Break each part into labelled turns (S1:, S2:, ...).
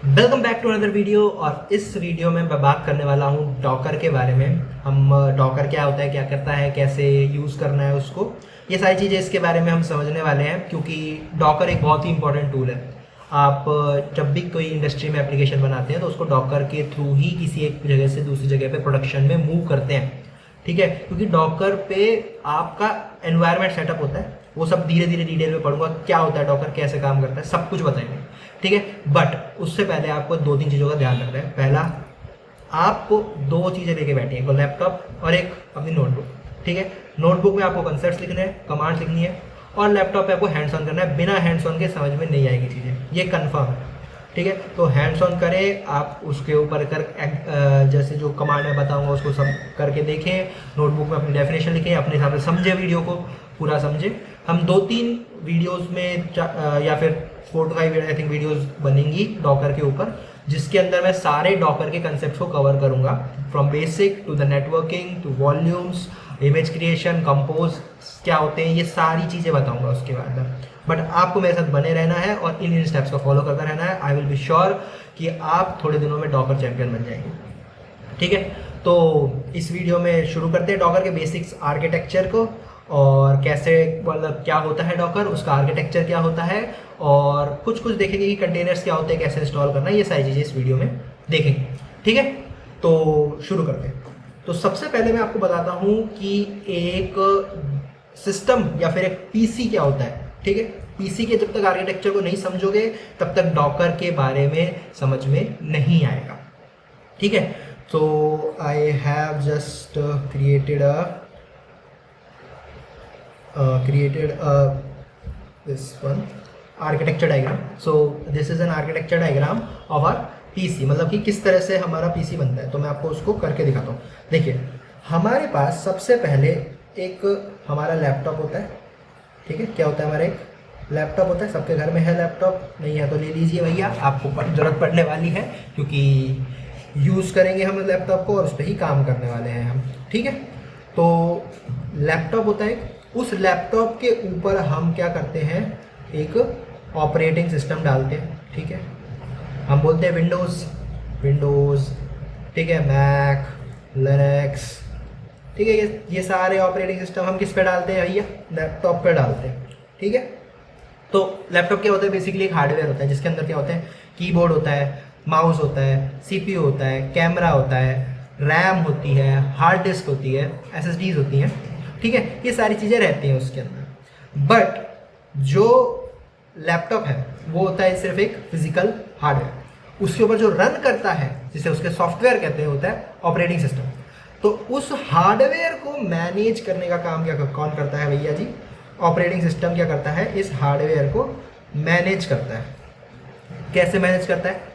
S1: Welcome back to another video. और इस video में मैं बात करने वाला हूँ डॉकर के बारे में। हम डॉकर क्या होता है, क्या करता है, कैसे यूज़ करना है उसको, ये सारी चीज़ें इसके बारे में हम समझने वाले हैं, क्योंकि डॉकर एक बहुत ही इंपॉर्टेंट टूल है। आप जब भी कोई इंडस्ट्री में एप्लीकेशन बनाते हैं तो उसको डॉकर के थ्रू ही किसी एक जगह से दूसरी जगह पे प्रोडक्शन में मूव करते हैं, ठीक है। क्योंकि डॉकर पे आपका एनवायरनमेंट सेटअप होता है, वो सब धीरे धीरे डिटेल में पढ़ूंगा, क्या होता है डॉकर, कैसे काम करता है, सब कुछ बताएंगे, ठीक है। बट उससे पहले आपको दो तीन चीज़ों का ध्यान रखना है। पहला, आपको दो चीज़ें लेके बैठी हैं, एक लैपटॉप और एक अपनी नोटबुक, ठीक है। नोटबुक में आपको कंसेप्ट लिखने हैं, कमांड्स लिखनी है, और लैपटॉप पे आपको हैंड्स ऑन करना है। बिना हैंड्स ऑन के समझ में नहीं आएगी चीज़ें, ये कन्फर्म है, ठीक है। तो हैंड्स ऑन करें, आप उसके ऊपर जैसे जो कमांड मैं बताऊंगा उसको सब करके देखें, नोटबुक में अपनी डेफिनेशन लिखें, अपने हिसाब से समझे, वीडियो को पूरा समझे। हम दो तीन वीडियोस में या फिर 4 to 5 आई थिंक वीडियोस बनेंगी डॉकर के ऊपर, जिसके अंदर मैं सारे डॉकर के कंसेप्ट को कवर करूंगा, from basic to the networking to volumes, image creation, compose क्या होते हैं, ये सारी चीज़ें बताऊंगा उसके बाद में। बट आपको मेरे साथ बने रहना है और इन स्टेप्स को फॉलो करता रहना है। आई विल बी श्योर कि आप थोड़े दिनों में डॉकर चैंपियन बन जाएंगे, ठीक है। तो इस वीडियो में शुरू करते हैं डॉकर के बेसिक्स आर्किटेक्चर को, और कैसे, मतलब क्या होता है डॉकर, उसका आर्किटेक्चर क्या होता है, और कुछ कुछ देखेंगे कि कंटेनर्स क्या होते हैं, कैसे इंस्टॉल करना है, ये सारी चीज़ें इस वीडियो में देखेंगे, ठीक है। तो शुरू करते हैं। तो सबसे पहले मैं आपको बताता हूँ कि एक सिस्टम या फिर एक पीसी क्या होता है, ठीक है। पीसी के जब तक आर्किटेक्चर को नहीं समझोगे तब तक डॉकर के बारे में समझ में नहीं आएगा, ठीक है। तो I have just created this one architecture diagram. So this is an architecture diagram of our PC, मतलब कि किस तरह से हमारा PC बनता है। तो मैं आपको उसको करके दिखाता हूँ। देखिए, हमारे पास सबसे पहले एक हमारा लैपटॉप होता है, ठीक है। क्या होता है, हमारा एक लैपटॉप होता है। सबके घर में है लैपटॉप, नहीं है तो ले लीजिए भैया, आपको ज़रूरत पड़ने वाली है, क्योंकि यूज़ करेंगे हम लैपटॉप को और उस पर ही काम करने वाले हैं हम, ठीक है। तो लैपटॉप होता है, उस लैपटॉप के ऊपर हम क्या करते हैं, एक ऑपरेटिंग सिस्टम डालते हैं, ठीक है। हम बोलते हैं विंडोज़, ठीक है, मैक, लिनक्स, ठीक है। ये सारे ऑपरेटिंग सिस्टम हम किस पे डालते हैं भैया, लैपटॉप पे डालते हैं, ठीक है। तो लैपटॉप क्या होता है, बेसिकली एक हार्डवेयर होता है, जिसके अंदर क्या होते हैं, कीबोर्ड होता है, माउस होता है, सीपीयू होता है, कैमरा होता है, रैम होती है, हार्ड डिस्क होती है, एसएसडीज होती हैं, ठीक है। ये सारी चीज़ें रहती हैं उसके अंदर। बट जो लैपटॉप है वो होता है सिर्फ एक फिजिकल हार्डवेयर, उसके ऊपर जो रन करता है, जिसे उसके सॉफ्टवेयर कहते हैं, होता है ऑपरेटिंग सिस्टम। तो उस हार्डवेयर को मैनेज करने का काम कौन करता है भैया जी, ऑपरेटिंग सिस्टम क्या करता है, इस हार्डवेयर को मैनेज करता है। कैसे मैनेज करता है,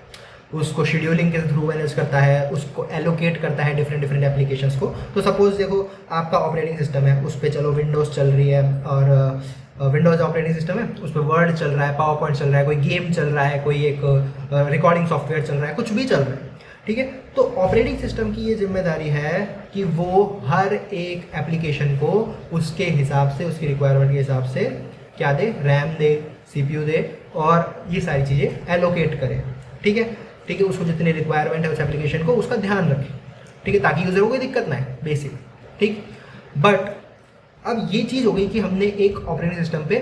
S1: उसको शेड्यूलिंग के थ्रू मैनेज करता है, उसको एलोकेट करता है डिफरेंट एप्लीकेशंस को। तो सपोज देखो, आपका ऑपरेटिंग सिस्टम है, उस पर चलो विंडोज़ चल रही है, और विंडोज़ ऑपरेटिंग सिस्टम है, उस पर वर्ड चल रहा है, पावर पॉइंट चल रहा है, कोई गेम चल रहा है, कोई एक रिकॉर्डिंग सॉफ्टवेयर चल रहा है, कुछ भी चल रहा है, ठीक है। तो ऑपरेटिंग सिस्टम की ये जिम्मेदारी है कि वो हर एक एप्लीकेशन को उसके हिसाब से, उसकी रिक्वायरमेंट के हिसाब से क्या दे, रैम दे, सीपीयू दे, और ये सारी चीज़ें एलोकेट करे, ठीक है, ठीक है। उसको जितनी रिक्वायरमेंट है उस एप्लीकेशन को, उसका ध्यान रखें, ठीक है, ताकि यूज़र को कोई दिक्कत ना है, बेसिक, ठीक। बट अब ये चीज़ हो गई कि हमने एक ऑपरेटिंग सिस्टम पे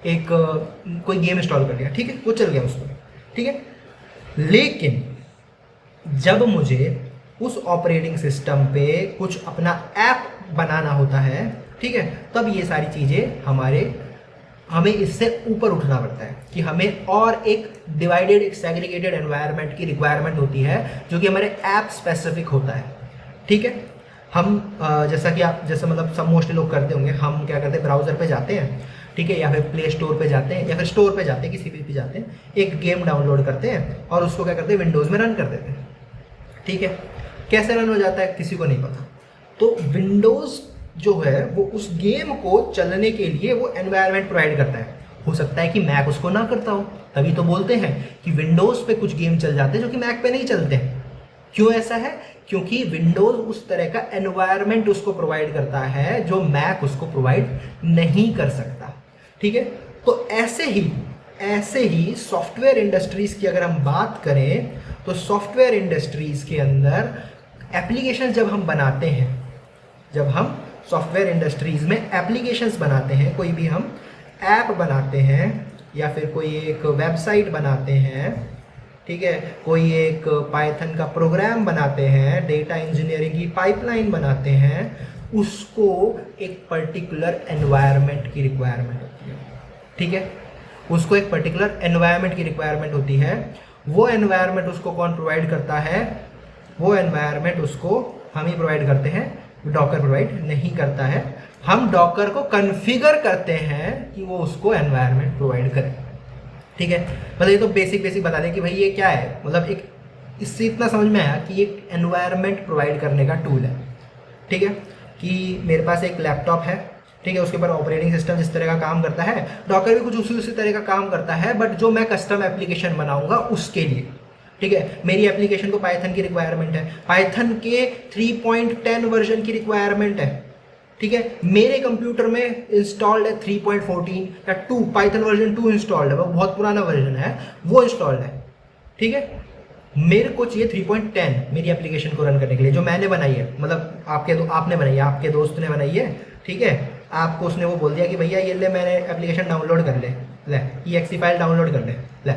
S1: एक कोई गेम इंस्टॉल कर लिया, ठीक है, वो चल गया उस पर, ठीक है। लेकिन जब मुझे उस ऑपरेटिंग सिस्टम पे कुछ अपना ऐप बनाना होता है, ठीक है, तब ये सारी चीज़ें हमें इससे ऊपर उठना पड़ता है, कि हमें और एक डिवाइडेड, एक सेग्रीगेटेड एनवायरनमेंट की रिक्वायरमेंट होती है, जो कि हमारे ऐप स्पेसिफिक होता है, ठीक है। हम जैसा मतलब सब मोस्टली लोग करते होंगे, हम क्या करते हैं, ब्राउज़र पे जाते हैं, ठीक है, या फिर प्ले स्टोर पे जाते हैं, या फिर स्टोर पे जाते हैं, किसी भी जाते हैं, एक गेम डाउनलोड करते हैं और उसको क्या करते हैं, विंडोज़ में रन कर देते हैं, ठीक है। कैसे रन हो जाता है किसी को नहीं पता। तो विंडोज़ जो है वो उस गेम को चलने के लिए वो एनवायरनमेंट प्रोवाइड करता है। हो सकता है कि मैक उसको ना करता हो, तभी तो बोलते हैं कि विंडोज़ पे कुछ गेम चल जाते हैं जो कि मैक पे नहीं चलते हैं। क्यों ऐसा है, क्योंकि विंडोज़ उस तरह का एनवायरनमेंट उसको प्रोवाइड करता है जो मैक उसको प्रोवाइड नहीं कर सकता, ठीक है। तो ऐसे ही ऐसे ही सॉफ्टवेयर इंडस्ट्रीज़ की अगर हम बात करें तो सॉफ्टवेयर इंडस्ट्रीज़ के अंदर एप्लीकेशन जब हम बनाते हैं, जब हम सॉफ्टवेयर इंडस्ट्रीज़ में एप्लीकेशंस बनाते हैं, कोई भी हम ऐप बनाते हैं या फिर कोई एक वेबसाइट बनाते हैं, ठीक है, कोई एक पाइथन का प्रोग्राम बनाते हैं, डेटा इंजीनियरिंग की पाइपलाइन बनाते हैं, उसको एक पर्टिकुलर एनवायरनमेंट की रिक्वायरमेंट होती है, ठीक है, उसको एक पर्टिकुलर एनवायरनमेंट की रिक्वायरमेंट होती है। वो एनवायरनमेंट उसको कौन प्रोवाइड करता है? वो एनवायरनमेंट उसको हम ही प्रोवाइड करते हैं, डॉकर प्रोवाइड नहीं करता है। हम डॉकर को कॉन्फ़िगर करते हैं कि वो उसको एनवायरनमेंट प्रोवाइड करे, ठीक है। मतलब ये तो बेसिक बता दें कि भाई ये क्या है, मतलब एक इससे इतना समझ में आया कि एक एनवायरनमेंट प्रोवाइड करने का टूल है, ठीक है, कि मेरे पास एक लैपटॉप है, ठीक है, उसके ऊपर ऑपरेटिंग सिस्टम जिस तरह का काम करता है, डॉकर भी कुछ उसी तरह का काम करता है, बट जो मैं कस्टम एप्लीकेशन बनाऊंगा उसके लिए, ठीक है। मेरी एप्लीकेशन को पाइथन की रिक्वायरमेंट है, पाइथन के 3.10 वर्जन की रिक्वायरमेंट है, ठीक है। मेरे कंप्यूटर में इंस्टॉल्ड है 3.14 या 2, पाइथन वर्जन 2 इंस्टॉल्ड है, वो बहुत पुराना वर्जन है, वो इंस्टॉल्ड है, ठीक है। मेरे को चाहिए 3.10 मेरी एप्लीकेशन को रन करने के लिए, जो मैंने बनाई है, मतलब आपने बनाई है, आपके दोस्त ने बनाई है, ठीक है। आपको उसने वो बोल दिया कि भैया ये ले, मैंने एप्लीकेशन डाउनलोड कर ले EXE फाइल डाउनलोड कर ले,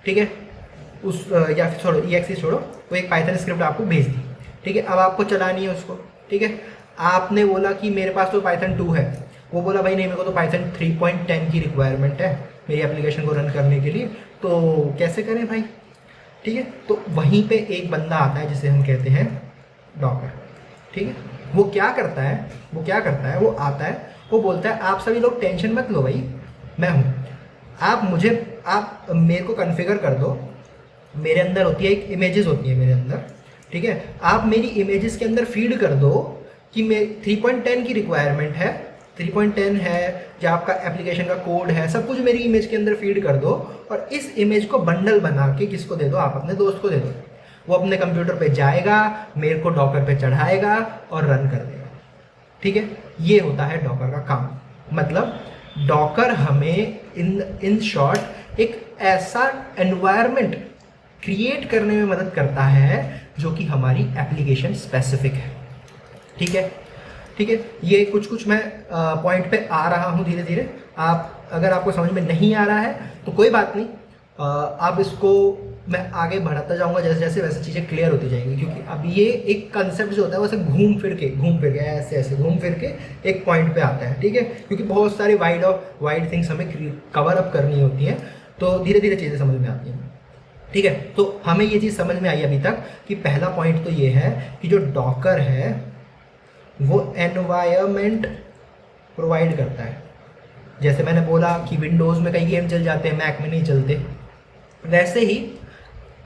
S1: ठीक है। उस या फिर छोड़ो EXE छोड़ो, वो एक पाइथन स्क्रिप्ट आपको भेज दी, ठीक है। अब आपको चलानी है उसको, ठीक है। आपने बोला कि मेरे पास तो पाइथन 2 है, वो बोला भाई नहीं, मेरे को तो पाइथन 3.10 की रिक्वायरमेंट है मेरी एप्लीकेशन को रन करने के लिए, तो कैसे करें भाई, ठीक है। तो वहीं पे एक बंदा आता है जिसे हम कहते हैं डॉकर, ठीक है। वो क्या करता है, वो आता है, वो बोलता है आप सभी लोग टेंशन मत लो भाई, मैं हूँ, आप मेरे को कॉन्फ़िगर कर दो, मेरे अंदर होती है एक इमेजेस होती है मेरे अंदर, ठीक है। आप मेरी इमेजेस के अंदर फीड कर दो कि मैं 3.10 की रिक्वायरमेंट है, 3.10 है, जो आपका एप्लीकेशन का कोड है, सब कुछ मेरी इमेज के अंदर फीड कर दो, और इस इमेज को बंडल बना के किसको दे दो? आप अपने दोस्त को दे दो। वो अपने कंप्यूटर पे जाएगा, मेरे को डॉकर पे चढ़ाएगा और रन कर देगा, ठीक है। ये होता है डॉकर का काम। मतलब डॉकर हमें इन शॉर्ट एक ऐसा एनवायरनमेंट क्रिएट करने में मदद करता है जो कि हमारी एप्लीकेशन स्पेसिफिक है, ठीक है, ठीक है। ये कुछ मैं पॉइंट पे आ रहा हूँ धीरे धीरे। अगर आपको समझ में नहीं आ रहा है तो कोई बात नहीं, आप इसको मैं आगे बढ़ाता जाऊँगा, जैसे जैसे वैसे चीज़ें क्लियर होती जाएंगी, क्योंकि अब ये एक कंसेप्ट जो होता है वैसे घूम फिर के ऐसे घूम फिर के एक पॉइंट पे आता है, ठीक है। क्योंकि बहुत सारी वाइड थिंग्स हमें कवर अप करनी होती हैं, तो धीरे धीरे चीज़ें समझ में आती हैं, ठीक है। तो हमें ये चीज़ समझ में आई अभी तक कि पहला पॉइंट तो ये है कि जो डॉकर है वो एनवायरनमेंट प्रोवाइड करता है। जैसे मैंने बोला कि विंडोज़ में कई गेम चल जाते हैं, मैक में नहीं चलते, वैसे ही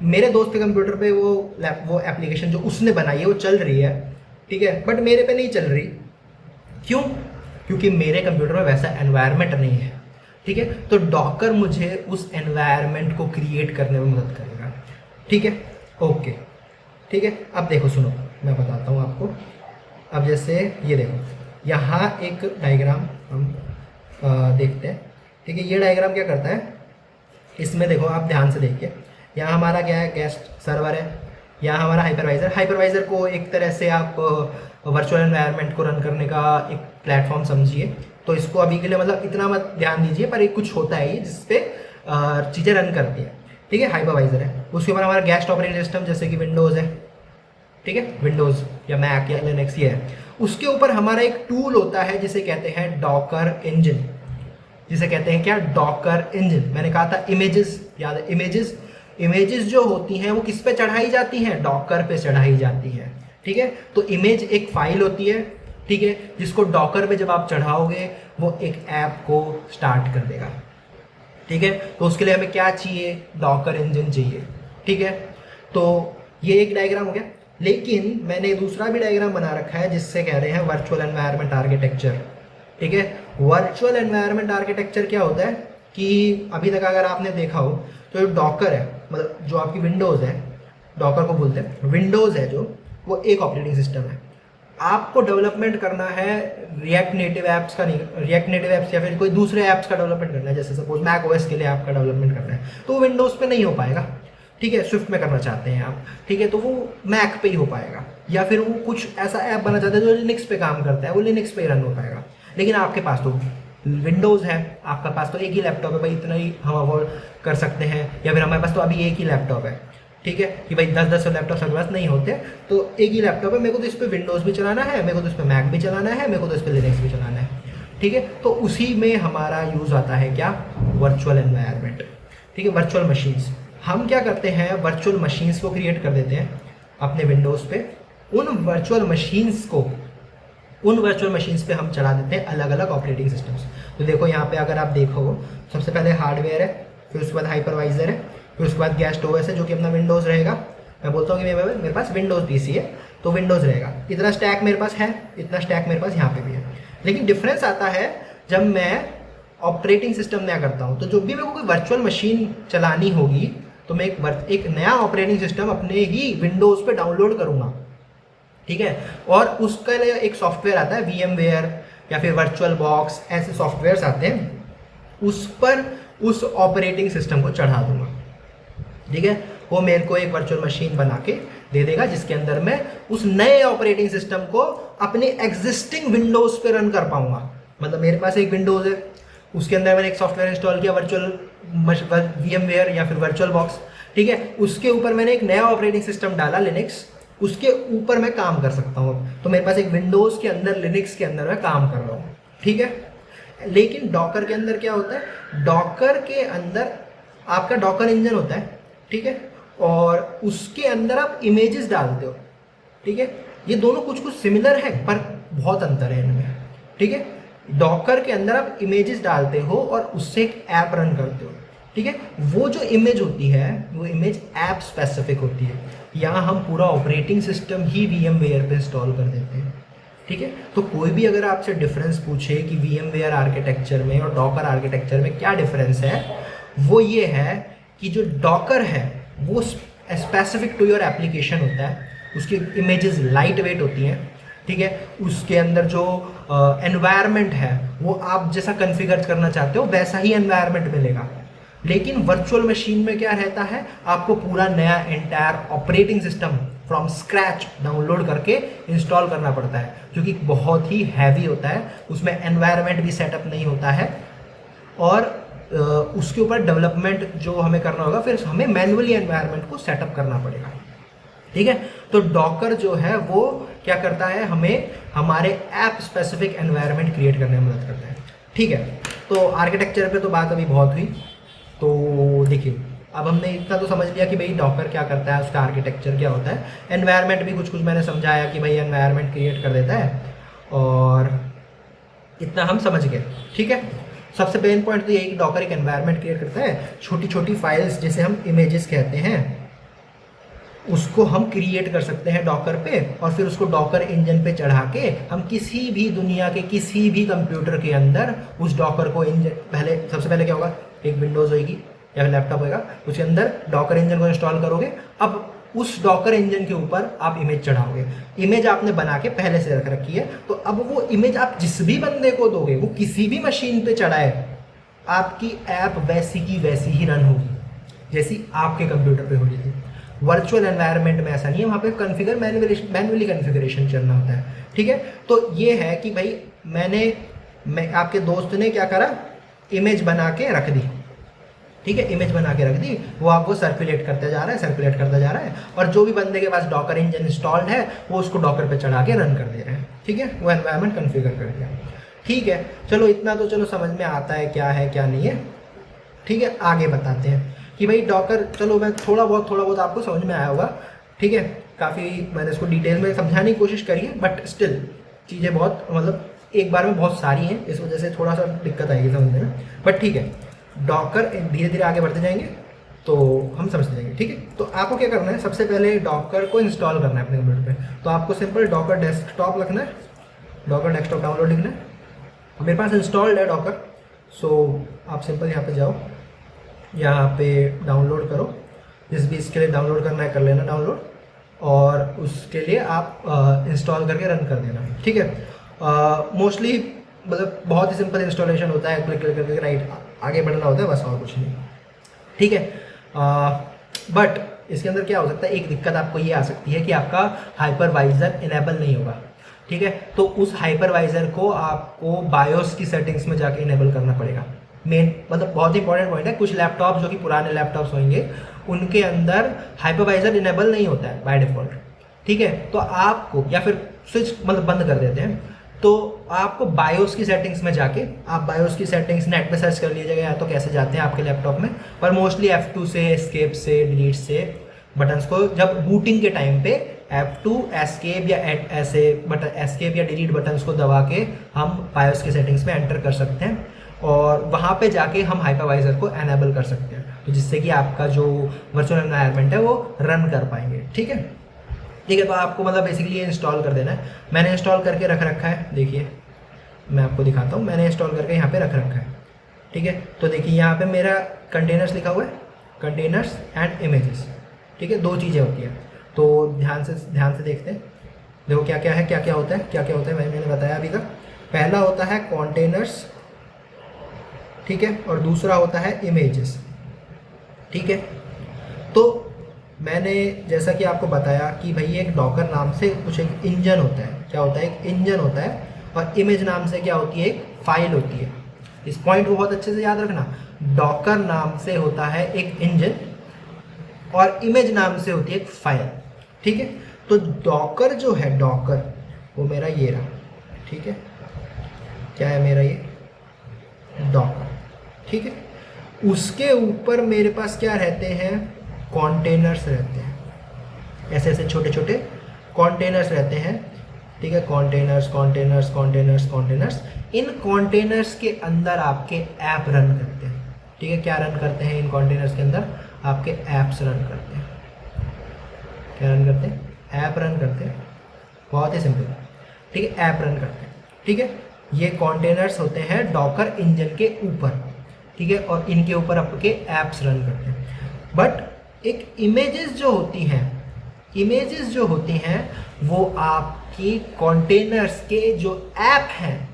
S1: मेरे दोस्त के कंप्यूटर पे वो एप्लीकेशन जो उसने बनाई है वो चल रही है, ठीक है, बट मेरे पे नहीं चल रही। क्यों? क्योंकि मेरे कंप्यूटर में वैसा एनवायरनमेंट नहीं है, ठीक है। तो डॉकर मुझे उस एनवायरनमेंट को क्रिएट करने में मदद करेगा, ठीक है, ओके, ठीक है। अब देखो, सुनो, मैं बताता हूँ आपको। अब जैसे ये देखो, यहाँ एक डायग्राम हम देखते हैं, ठीक है। ये डायग्राम क्या करता है, इसमें देखो आप ध्यान से देखिए, यहाँ हमारा क्या है, गेस्ट सर्वर है, यहाँ हमारा हाइपरवाइज़र को एक तरह से आप वर्चुअल एनवायरनमेंट को रन करने का एक प्लेटफॉर्म समझिए। तो इसको अभी के लिए मतलब इतना मत ध्यान दीजिए, पर एक कुछ होता है जिसपे चीज़ें रन करती है, ठीक है, हाइपरवाइज़र है। उसके बाद हमारा गेस्ट ऑपरेटिंग सिस्टम जैसे कि विंडोज़ है, ठीक है, विंडोज़ या मैक या लिनक्स ये है। उसके ऊपर हमारा एक टूल होता है जिसे कहते हैं डॉकर इंजन, जिसे कहते हैं क्या, डॉकर इंजन। मैंने कहा था इमेजेस, याद है, इमेजेस जो होती हैं वो किस पे चढ़ाई जाती हैं, डॉकर पे चढ़ाई जाती हैं, ठीक है। तो इमेज एक फाइल होती है, ठीक है, जिसको डॉकर पे जब आप चढ़ाओगे वो एक ऐप को स्टार्ट कर देगा, ठीक है। तो उसके लिए हमें क्या चाहिए, डॉकर इंजन चाहिए, ठीक है। तो ये एक डायग्राम हो गया, लेकिन मैंने दूसरा भी डायग्राम बना रखा है जिससे कह रहे हैं वर्चुअल एनवायरनमेंट आर्किटेक्चर, ठीक है। वर्चुअल एनवायरनमेंट आर्किटेक्चर क्या होता है कि अभी तक अगर आपने देखा हो तो जो डॉकर है, मतलब जो आपकी विंडोज़ है, डॉकर को बोलते हैं, विंडोज़ है जो, वो एक ऑपरेटिंग सिस्टम है। आपको डेवलपमेंट करना है रिएक्ट नेटिव ऐप्स का नहीं, रिएक्ट नेटिव ऐप्स या फिर कोई दूसरे ऐप्स का डेवलपमेंट करना है, जैसे सपोज मैक ओएस के लिए आपका डेवलपमेंट करना है, तो विंडोज़ पे नहीं हो पाएगा, ठीक है, स्विफ्ट में करना चाहते हैं आप, ठीक है, तो वो मैक पे ही हो पाएगा, या फिर वो कुछ ऐसा ऐप बना चाहते हैं जो लिनक्स पे काम करता है, वो लिनक्स पे ही रन हो पाएगा। लेकिन आपके पास तो विंडोज़ है, आपका पास तो एक ही लैपटॉप है, भाई इतना ही हम अफोर्ड कर सकते हैं, या फिर हमारे पास तो अभी एक ही लैपटॉप है, ठीक है, कि भाई 10-10 लैपटॉप हमारे पास नहीं होते, तो एक ही लैपटॉप है, मेरे को तो इस पर विंडोज़ भी चलाना है, मेरे को तो इस पर मैक भी चलाना है, मेरे को तो इस पर लिनक्स भी चलाना है, ठीक है, तो उसी में हमारा यूज़ आता है क्या, वर्चुअल एनवायरनमेंट, ठीक है, वर्चुअल मशीन्स। हम क्या करते हैं, वर्चुअल मशीन्स को क्रिएट कर देते हैं अपने विंडोज़ पे, उन वर्चुअल मशीन्स पे हम चला देते हैं अलग अलग ऑपरेटिंग सिस्टम्स। तो देखो यहाँ पे अगर आप देखो, सबसे पहले हार्डवेयर है, फिर उसके बाद हाइपरवाइजर है, फिर उसके बाद गेस्ट ओएस है जो कि अपना विंडोज़ रहेगा। मैं बोलता हूँ कि मेरे पास विंडोज़ पीसी है तो विंडोज़ रहेगा, इतना स्टैक मेरे पास है, इतना स्टैक मेरे पास यहाँ पे भी है। लेकिन डिफरेंस आता है जब मैं ऑपरेटिंग सिस्टम नया करता हूँ, तो जब भी मेरे को कोई वर्चुअल मशीन चलानी होगी तो मैं एक नया ऑपरेटिंग सिस्टम अपने ही विंडोज़ पे डाउनलोड करूँगा, ठीक है, और उसका लिए एक सॉफ्टवेयर आता है VMware या फिर वर्चुअल बॉक्स, ऐसे सॉफ्टवेयर्स आते हैं, उस पर उस ऑपरेटिंग सिस्टम को चढ़ा दूंगा, ठीक है, वो मेरे को एक वर्चुअल मशीन बना के दे देगा जिसके अंदर मैं उस नए ऑपरेटिंग सिस्टम को अपने एग्जिस्टिंग विंडोज़ पे रन कर पाऊंगा। मतलब मेरे पास एक विंडोज़ है, उसके अंदर मैंने एक सॉफ्टवेयर इंस्टॉल किया वर्चुअल VMware या फिर वर्चुअल बॉक्स, ठीक है, उसके ऊपर मैंने एक नया ऑपरेटिंग सिस्टम डाला लिनक्स, उसके ऊपर मैं काम कर सकता हूँ। तो मेरे पास एक विंडोज़ के अंदर लिनक्स के अंदर मैं काम कर रहा हूँ, ठीक है। लेकिन डॉकर के अंदर क्या होता है, डॉकर के अंदर आपका डॉकर इंजन होता है, ठीक है, और उसके अंदर आप इमेजेस डालते हो, ठीक है, ये दोनों कुछ कुछ सिमिलर है पर बहुत अंतर है इनमें, ठीक है। डॉकर के अंदर आप इमेजेस डालते हो और उससे एक ऐप रन करते हो, ठीक है, वो जो इमेज होती है वो इमेज ऐप स्पेसिफिक होती है। यहाँ हम पूरा ऑपरेटिंग सिस्टम ही VMware पे इंस्टॉल कर देते हैं, ठीक है। तो कोई भी अगर आपसे डिफरेंस पूछे कि VMware आर्किटेक्चर में और डॉकर आर्किटेक्चर में क्या डिफरेंस है, वो ये है कि जो डॉकर है वो स्पेसिफिक टू योर एप्लीकेशन होता है, उसकी इमेजेस लाइट वेट होती हैं, ठीक है, उसके अंदर जो एनवायरनमेंट है वो आप जैसा कॉन्फ़िगर करना चाहते हो वैसा ही एनवायरनमेंट मिलेगा। लेकिन वर्चुअल मशीन में क्या रहता है, आपको पूरा नया entire operating system from scratch download करके इंस्टॉल करना पड़ता है, जो कि बहुत ही हैवी होता है, उसमें एनवायरनमेंट भी सेटअप नहीं होता है, और उसके ऊपर डेवलपमेंट जो हमें करना होगा, फिर हमें मैन्युअली एनवायरनमेंट को सेटअप करना पड़ेगा, ठीक है। तो डॉकर जो है वो क्या करता है, हमें हमारे ऐप स्पेसिफिक एनवायरनमेंट क्रिएट करने में मदद करता है, ठीक है। तो आर्किटेक्चर पे तो बात अभी बहुत हुई, तो देखिए अब हमने इतना तो समझ लिया कि भाई डॉकर क्या करता है, उसका आर्किटेक्चर क्या होता है, एनवायरनमेंट भी कुछ कुछ मैंने समझाया कि भाई एनवायरनमेंट क्रिएट कर देता है, और इतना हम समझ गए, ठीक है। सबसे मेन पॉइंट तो यही कि डॉकर एक एनवायरनमेंट क्रिएट करता है, छोटी छोटी फाइल्स जिसे हम इमेजेस कहते हैं उसको हम क्रिएट कर सकते हैं डॉकर पे, और फिर उसको डॉकर इंजन पे चढ़ा के हम किसी भी दुनिया के किसी भी कंप्यूटर के अंदर उस डॉकर को सबसे पहले क्या होगा, एक विंडोज़ होगी या फिर लैपटॉप होगा, उसके अंदर डॉकर इंजन को इंस्टॉल करोगे। अब उस डॉकर इंजन के ऊपर आप इमेज चढ़ाओगे, इमेज आपने बना के पहले से रख रखी है, तो अब वो इमेज आप जिस भी बंदे को दोगे वो किसी भी मशीन पे चढ़ाए, आपकी ऐप वैसी की वैसी ही रन होगी जैसी आपके कंप्यूटर पे हो रही थी। वर्चुअल एनवायरनमेंट में ऐसा नहीं है, वहाँ पे कॉन्फ़िगर मैन्युअली कॉन्फ़िगरेशन चलना होता है, ठीक है। तो ये है कि भाई आपके दोस्त ने क्या करा, इमेज बना के रख दी, ठीक है, इमेज बना के रख दी, वो आपको सर्कुलेट करता जा रहा है, और जो भी बंदे के पास डॉकर इंजन इंस्टॉल्ड है वो उसको डॉकर पे चढ़ा के रन कर दे रहे हैं, ठीक है, वो एनवायरनमेंट कॉन्फ़िगर कर दिया, ठीक है। चलो इतना तो चलो समझ में आता है क्या है क्या नहीं है, ठीक है। आगे बताते हैं कि भाई डॉकर, चलो मैं थोड़ा बहुत आपको समझ में आया होगा, ठीक है, काफ़ी मैंने इसको डिटेल में समझाने की कोशिश करी है, बट स्टिल चीज़ें बहुत मतलब एक बार में बहुत सारी हैं, इस वजह से थोड़ा सा दिक्कत आएगी समझने में, बट ठीक है। डॉकर धीरे धीरे आगे बढ़ते जाएंगे तो हम समझते जाएंगे, ठीक है। तो आपको क्या करना है, सबसे पहले डॉकर को इंस्टॉल करना है अपने कंप्यूटर पे, तो आपको सिंपल डॉकर डेस्कटॉप लिखना है, डॉकर डेस्कटॉप डाउनलोड लिखना है। मेरे पास इंस्टॉल्ड है डॉकर, सो आप सिंपल यहाँ पे जाओ, यहाँ पे डाउनलोड करो, जिस भी इसके लिए डाउनलोड करना है कर लेना डाउनलोड, और उसके लिए आप इंस्टॉल करके रन कर देना, ठीक है। मोस्टली मतलब बहुत ही सिंपल इंस्टॉलेशन होता है, क्लिक क्लिक करके राइट आगे बढ़ना होता है, बस और कुछ नहीं, ठीक है। बट इसके अंदर क्या हो सकता है, एक दिक्कत आपको ये आ सकती है कि आपका हाइपरवाइज़र इनेबल नहीं होगा, ठीक है। तो उस हाइपरवाइज़र को आपको बायोस की सेटिंग्स में जाके इनेबल करना पड़ेगा। मेन मतलब बहुत ही इंपॉर्टेंट पॉइंट है, कुछ लैपटॉप जो कि पुराने लैपटॉप्स होंगे उनके अंदर हाइपरवाइज़र इनेबल नहीं होता है बाय डिफ़ॉल्ट, ठीक है। तो आपको या फिर स्विच मतलब बंद कर देते हैं, तो आपको बायोस की सेटिंग्स में जाके आप बायोस की सेटिंग्स नेट पे सर्च कर लीजिएगा या तो कैसे जाते हैं आपके लैपटॉप में, पर मोस्टली F2 से एस्केप से डिलीट से बटन्स को जब बूटिंग के टाइम पे F2 एस्केप या ऐसे बटन एस्केप या डिलीट बटन्स को दबा के हम बायोस की सेटिंग्स में एंटर कर सकते हैं और वहाँ पे जाके हम हाइपरवाइज़र को एनेबल कर सकते हैं, तो जिससे कि आपका जो वर्चुअल एनवायरनमेंट है वो रन कर पाएंगे, ठीक है। ठीक है, तो आपको मतलब बेसिकली ये इंस्टॉल कर देना है। मैंने इंस्टॉल करके रख रखा है, देखिए मैं आपको दिखाता हूँ, मैंने इंस्टॉल करके यहाँ पे रख रखा है, ठीक है। तो देखिए यहाँ पे मेरा कंटेनर्स लिखा हुआ है, कंटेनर्स एंड इमेजेस, ठीक है, दो चीज़ें होती हैं। तो ध्यान से देखते हैं, देखो क्या क्या है, क्या क्या होता है, क्या क्या होता है मैंने बताया अभी तक। पहला होता है कंटेनर्स, ठीक है, और दूसरा होता है इमेजेस, ठीक है। तो मैंने जैसा कि आपको बताया कि भाई एक डॉकर नाम से कुछ एक इंजन होता है, क्या होता है, एक इंजन होता है, और इमेज नाम से क्या होती है, एक फाइल होती है। इस पॉइंट को बहुत अच्छे से याद रखना, डॉकर नाम से होता है एक इंजन और इमेज नाम से होती है एक फाइल, ठीक है। तो डॉकर जो है, डॉकर वो मेरा ये रहा, ठीक है, क्या है मेरा ये डॉकर, ठीक है। उसके ऊपर मेरे पास क्या रहते हैं, कंटेनर्स रहते हैं, ऐसे ऐसे छोटे छोटे कंटेनर्स रहते हैं, ठीक है। कंटेनर्स कंटेनर्स कंटेनर्स कंटेनर्स, इन कंटेनर्स के अंदर आपके ऐप रन करते हैं, ठीक है। क्या रन करते हैं इन कंटेनर्स के अंदर, आपके ऐप्स रन करते हैं। क्या रन करते हैं, ऐप रन करते हैं, बहुत ही सिंपल, ठीक है, ऐप रन करते हैं, ठीक है। ये कंटेनर्स होते हैं डॉकर इंजन के ऊपर, ठीक है, और इनके ऊपर आपके ऐप्स रन करते हैं। बट एक इमेजेस जो होती हैं, इमेजेस जो होती हैं वो आपकी कंटेनर्स के जो ऐप हैं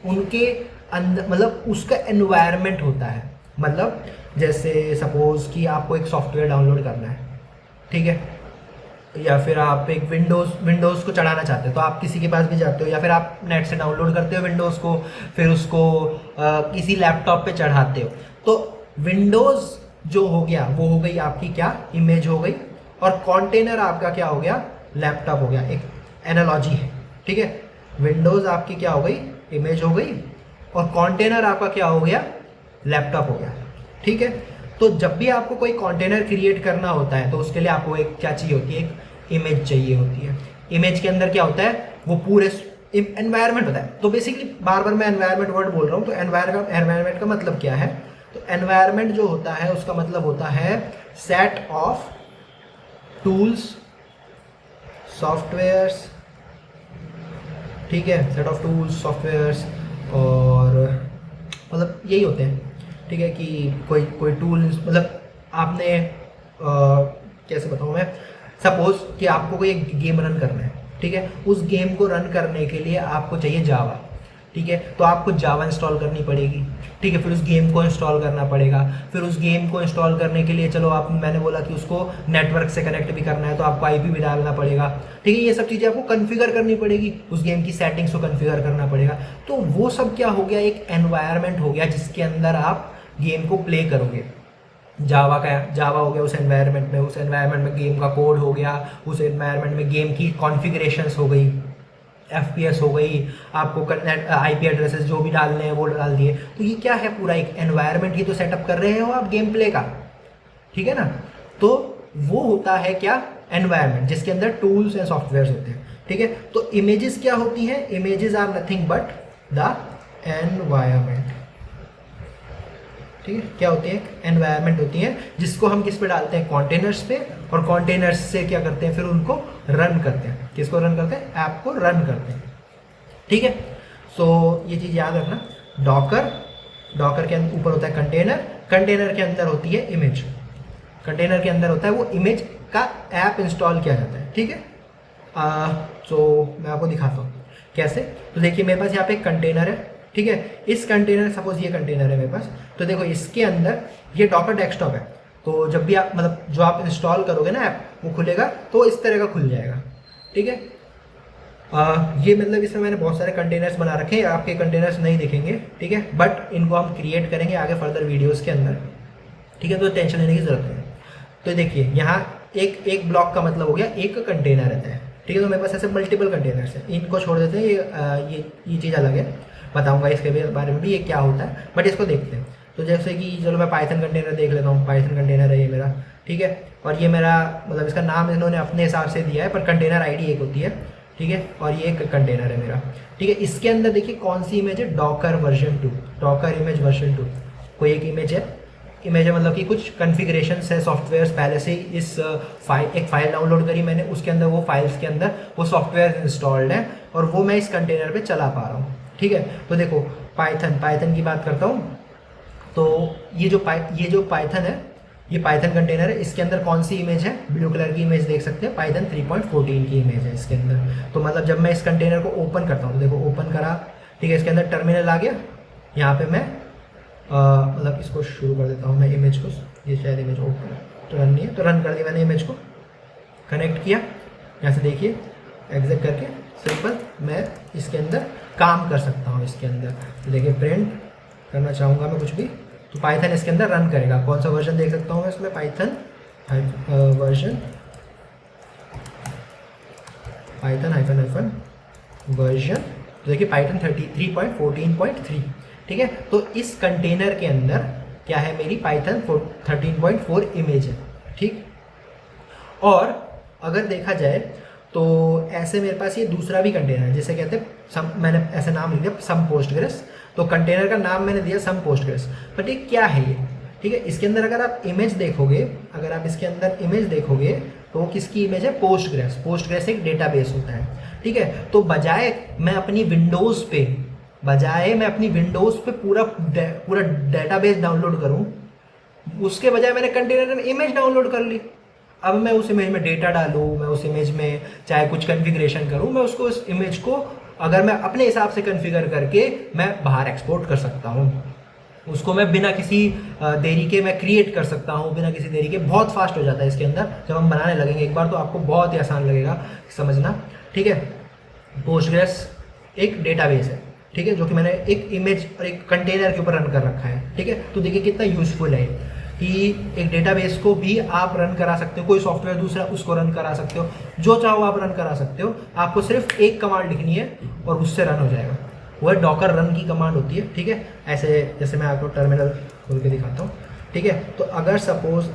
S1: उनके अंदर, मतलब उसका एनवायरनमेंट होता है। मतलब जैसे सपोज कि आपको एक सॉफ्टवेयर डाउनलोड करना है, ठीक है, या फिर आप एक विंडोज़ को चढ़ाना चाहते हो, तो आप किसी के पास भी जाते हो या फिर आप नेट से डाउनलोड करते हो विंडोज़ को, फिर उसको किसी लैपटॉप पे चढ़ाते हो। तो विंडोज़ जो हो गया वो हो गई आपकी क्या, इमेज हो गई, और कंटेनर आपका क्या हो गया, लैपटॉप हो गया। एक एनालॉजी है, ठीक है। विंडोज़ आपकी क्या हो गई, इमेज हो गई, और कंटेनर आपका क्या हो गया, लैपटॉप हो गया, ठीक है। तो जब भी आपको कोई कंटेनर क्रिएट करना होता है तो उसके लिए आपको एक क्या चाहिए होती है, एक इमेज चाहिए होती है। इमेज के अंदर क्या होता है, वो पूरे एनवायरनमेंट होता है। तो बेसिकली बार बार मैं एनवायरनमेंट वर्ड बोल रहा हूँ, तो एनवायरनमेंट का मतलब क्या है, तो एनवायरनमेंट जो होता है उसका मतलब होता है सेट ऑफ टूल्स, सॉफ्टवेयर्स, ठीक है, सेट ऑफ टूल्स सॉफ्टवेयर्स, और मतलब यही होते हैं, ठीक है। कि कोई टूल, मतलब आपने कैसे बताऊँ मैं, सपोज कि आपको कोई एक गेम रन करना है, ठीक है, उस गेम को रन करने के लिए आपको चाहिए जावा, ठीक है, तो आपको जावा इंस्टॉल करनी पड़ेगी, ठीक है। फिर उस गेम को इंस्टॉल करना पड़ेगा, फिर उस गेम को इंस्टॉल करने के लिए चलो आप, मैंने बोला कि उसको नेटवर्क से कनेक्ट भी करना है तो आपको IP भी डालना पड़ेगा, ठीक है। ये सब चीज़ें आपको कन्फिगर करनी पड़ेगी, उस गेम की सेटिंग्स को कन्फिगर करना पड़ेगा। तो वो सब क्या हो गया, एक एनवायरनमेंट हो गया जिसके अंदर आप गेम को प्ले करोगे। जावा हो गया उस एनवायरनमेंट में, उस एनवायरनमेंट में गेम का कोड हो गया, उस एनवायरनमेंट में गेम की कॉन्फ़िगरेशंस हो गई, FPS हो गई, आपको IP एड्रेसेस जो भी डालने हैं वो डाल दिए। तो ये क्या है, पूरा एक एनवायरनमेंट ही तो सेटअप कर रहे हो आप गेम प्ले का, ठीक है ना। तो वो होता है क्या, एनवायरनमेंट, जिसके अंदर टूल्स एंड सॉफ्टवेयर्स होते हैं, ठीक है। तो इमेजेस क्या होती हैं, images are nothing but the environment, ठीक है। क्या होती है, एनवायरनमेंट होती है जिसको हम किस पे डालते हैं, कंटेनर्स पे, और कंटेनर्स से क्या करते हैं, फिर उनको रन करते हैं। किसको रन करते हैं, ऐप को रन करते हैं, ठीक है। सो ये चीज़ याद रखना, डॉकर के ऊपर होता है कंटेनर, कंटेनर के अंदर होती है इमेज, कंटेनर के अंदर होता है वो इमेज का ऐप इंस्टॉल किया जाता है, ठीक है। तो मैं आपको दिखाता हूँ कैसे। तो देखिए मेरे पास यहाँ पे एक कंटेनर है, ठीक है। इस कंटेनर, सपोज ये कंटेनर है मेरे पास, तो देखो इसके अंदर ये डॉकर डेस्कटॉप है। तो जब भी आप मतलब जो आप इंस्टॉल करोगे ना ऐप, वो खुलेगा तो इस तरह का खुल जाएगा, ठीक है। ये मतलब इसमें मैंने बहुत सारे कंटेनर्स बना रखे हैं, आपके कंटेनर्स नहीं दिखेंगे, ठीक है, बट इनको हम क्रिएट करेंगे आगे फर्दर वीडियोस के अंदर, ठीक है। तो टेंशन लेने की ज़रूरत नहीं है। तो देखिए यहाँ एक ब्लॉक का मतलब हो गया एक कंटेनर रहता है, ठीक है। तो मेरे पास ऐसे मल्टीपल कंटेनर्स हैं, इनको छोड़ देते हैं, ये चीज़ अलग है, बताऊँगा इसके बारे में भी ये क्या होता है, बट इसको देखते हैं। तो जैसे कि चलो मैं पाइथन कंटेनर देख लेता हूँ, पाइथन कंटेनर है ये मेरा, ठीक है। और ये मेरा मतलब इसका नाम इन्होंने अपने हिसाब से दिया है, पर कंटेनर आईडी एक होती है, ठीक है। और ये एक कंटेनर है मेरा, ठीक है। इसके अंदर देखिए कौन सी इमेज है, Docker version 2, Docker image version 2, कोई एक इमेज है मतलब कि कुछ कॉन्फ़िगरेशंस है, सॉफ्टवेयर्स पहले से ही इस एक फ़ाइल डाउनलोड करी मैंने, उसके अंदर वो फाइल्स के अंदर वो सॉफ्टवेयर इंस्टॉल्ड है और वो मैं इस कंटेनर पे चला पा रहा हूँ, ठीक है। तो देखो पाइथन की बात करता हूँ, तो ये जो पाइथन है, ये पाइथन कंटेनर है, इसके अंदर कौन सी इमेज है, ब्लू कलर की इमेज देख सकते हैं, पाइथन 3.14 की इमेज है इसके अंदर। तो मतलब जब मैं इस कंटेनर को ओपन करता हूँ, तो देखो ओपन करा, ठीक है, इसके अंदर टर्मिनल आ गया। यहाँ पे मैं मतलब इसको शुरू कर देता हूँ मैं इमेज को, ये शायद इमेज ओपन तो रन नहीं है, तो रन कर दिया मैंने इमेज को, कनेक्ट किया, यहाँ से देखिए एग्जिट करके सिंपल मैं इसके अंदर काम कर सकता हूँ। इसके अंदर तो देखिए प्रिंट करना चाहूँगा मैं कुछ भी, तो पाइथन इसके अंदर रन करेगा। कौन सा वर्जन देख सकता हूँ मैं इसमें, पाइथन हाइफन वर्जन, तो देखिए पाइथन 3.14.3, ठीक है। तो इस कंटेनर के अंदर क्या है, मेरी पाइथन 13.4 इमेज है, ठीक। और अगर देखा जाए तो ऐसे मेरे पास ये दूसरा भी कंटेनर है, जिसे कहते हैं मैंने ऐसे नाम लिख दिया सम पोस्टग्रेस, तो कंटेनर का नाम मैंने दिया सम पोस्टग्रेस। बट ये क्या है ये, ठीक है। इसके अंदर अगर आप इमेज देखोगे, अगर आप इसके अंदर इमेज देखोगे तो किसकी इमेज है, पोस्टग्रेस एक डेटाबेस होता है, ठीक है। तो बजाय मैं अपनी विंडोज़ पे पूरा डेटाबेस डाउनलोड करूं, उसके बजाय मैंने कंटेनर में इमेज डाउनलोड कर ली। अब मैं उस इमेज में डेटा डालूं, मैं उस इमेज में चाहे कुछ कॉन्फ़िगरेशन करूं, मैं उसको उस इमेज को अगर मैं अपने हिसाब से कॉन्फ़िगर करके मैं बाहर एक्सपोर्ट कर सकता हूं। उसको मैं बिना किसी देरी के मैं क्रिएट कर सकता हूं, बिना किसी देरी के। बहुत फास्ट हो जाता है इसके अंदर, जब हम बनाने लगेंगे एक बार तो आपको बहुत ही आसान लगेगा समझना, ठीक है। पोस्टग्रेस एक डेटाबेस है, ठीक है, जो कि मैंने एक इमेज और एक कंटेनर के ऊपर रन कर रखा है, ठीक है। तो देखिए कितना यूज़फुल है कि एक डेटाबेस को भी आप रन करा सकते हो, कोई सॉफ्टवेयर दूसरा उसको रन करा सकते हो, जो चाहो आप रन करा सकते हो। आपको सिर्फ एक कमांड लिखनी है और उससे रन हो जाएगा, वह डॉकर रन की कमांड होती है, ठीक है। ऐसे जैसे मैं आपको टर्मिनल खोल के दिखाता हूँ, ठीक है। तो अगर सपोज़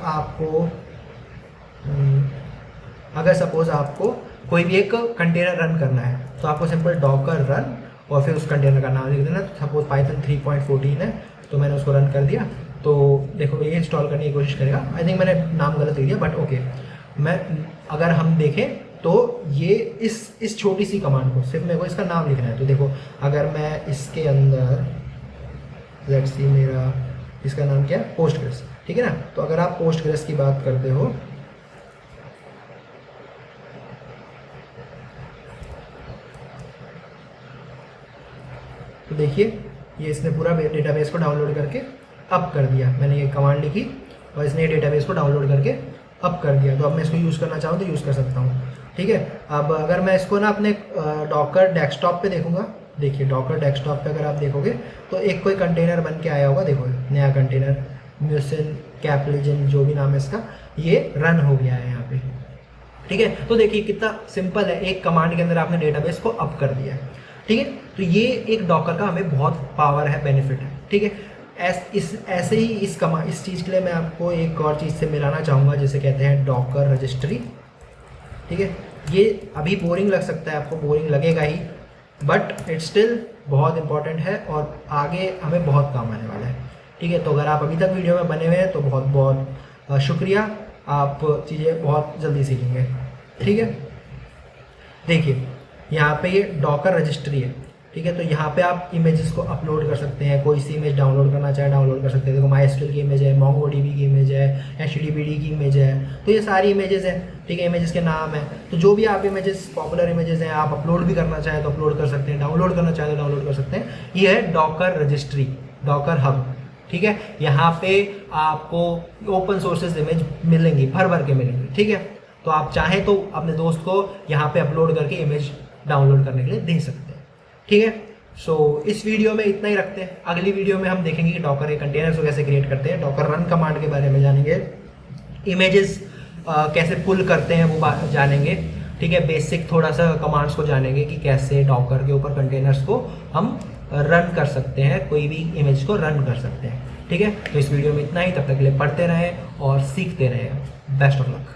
S1: आपको कोई भी एक कंटेनर रन करना है, तो आपको सिंपल डॉकर रन और फिर उस कंटेनर का नाम लिख देना। सपोज पाइथन 3.14 है, तो मैंने उसको रन कर दिया, तो देखो ये इंस्टॉल करने की कोशिश करेगा। आई थिंक मैंने नाम गलत लिख दिया, बट ओके। अगर हम देखें तो ये इस छोटी सी कमांड को सिर्फ मेरे को इसका नाम लिखना है। तो देखो अगर मैं इसके अंदर लेट्स सी मेरा इसका नाम क्या है, पोस्टग्रेस, ठीक है ना। तो अगर आप पोस्टग्रेस की बात करते हो, तो देखिए ये इसने पूरा डेटाबेस को डाउनलोड करके अप कर दिया। मैंने ये कमांड लिखी और इसने ये डेटाबेस को डाउनलोड करके अप कर दिया। तो अब मैं इसको यूज़ करना चाहूँ तो यूज़ कर सकता हूँ, ठीक है। अब अगर मैं इसको ना अपने डॉकर डेस्कटॉप पे देखूँगा, देखिए डॉकर डेस्कटॉप पे अगर आप देखोगे तो एक कोई कंटेनर बन के आया होगा, देखो नया कंटेनर म्यूसिन कैप्लिजन जो भी नाम है इसका, ये रन हो गया है यहाँ पे, ठीक है। तो देखिए कितना सिंपल है, एक कमांड के अंदर आपने डेटाबेस को अप कर दिया है, ठीक है। तो ये एक डॉकर का हमें बहुत पावर है, बेनिफिट है, ठीक है। ऐसे ही इस चीज़ के लिए मैं आपको एक और चीज़ से मिलाना चाहूँगा, जिसे कहते हैं डॉकर रजिस्ट्री, ठीक है। ये अभी बोरिंग लग सकता है, आपको बोरिंग लगेगा ही, बट इट्स स्टिल बहुत इंपॉर्टेंट है और आगे हमें बहुत काम आने वाला है, ठीक है। तो अगर आप अभी तक वीडियो में बने हुए हैं तो बहुत बहुत शुक्रिया, आप चीज़ें बहुत जल्दी सीखेंगे, ठीक है। देखिए यहाँ पे ये डॉकर रजिस्ट्री है, ठीक है। तो यहाँ पे आप इमेजेस को अपलोड कर सकते हैं, कोई सी इमेज डाउनलोड करना चाहे डाउनलोड कर सकते हैं। देखो MySQL की इमेज है, MongoDB की इमेज है, HDBD की इमेज है, तो ये सारी इमेजेस हैं, ठीक है। इमेजेस के नाम है, तो जो भी आप इमेजेस पॉपुलर इमेजेस हैं आप अपलोड भी करना चाहें तो अपलोड कर सकते हैं, डाउनलोड करना चाहें तो डाउनलोड कर सकते हैं। ये है डॉकर रजिस्ट्री, डॉकर हब, ठीक है। यहाँ पे आपको ओपन सोर्सेज इमेज मिलेंगी, भर के मिलेंगी, ठीक है। तो आप चाहें तो अपने दोस्त को यहाँ पे अपलोड करके इमेज डाउनलोड करने के लिए दे सकते हैं, ठीक है। सो इस वीडियो में इतना ही रखते हैं। अगली वीडियो में हम देखेंगे कि डॉकर के कंटेनर्स को कैसे क्रिएट करते हैं, डॉकर रन कमांड के बारे में जानेंगे, इमेजेस कैसे पुल करते हैं वो जानेंगे, ठीक है। बेसिक थोड़ा सा कमांड्स को जानेंगे कि कैसे डॉकर के ऊपर कंटेनर्स को हम रन कर सकते हैं, कोई भी इमेज को रन कर सकते हैं, ठीक है। तो इस वीडियो में इतना ही, तब तक के लिए पढ़ते रहें और सीखते रहें। Best of luck.